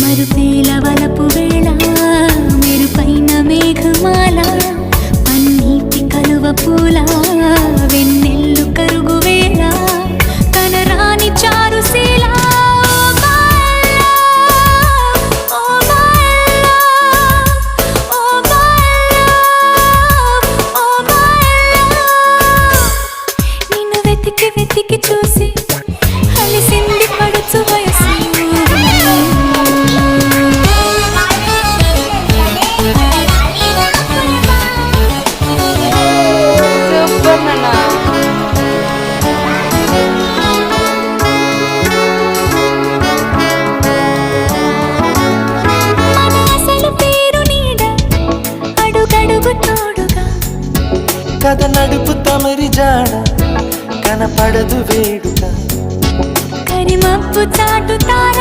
మరుపేల వలపు వేళ మెరుపైన మేఘమాల పన్నీటి కలువ పూల వెన్నెల్లు కరుగు వేళ కనరాని చారుశీల నిన్ను వెతికి వెతికి చూసి అలిసింది పడుచు వయసు కథ నడుపు తమరి జాడ కనపడదు వేడుక కరిమప్పు చాటు తార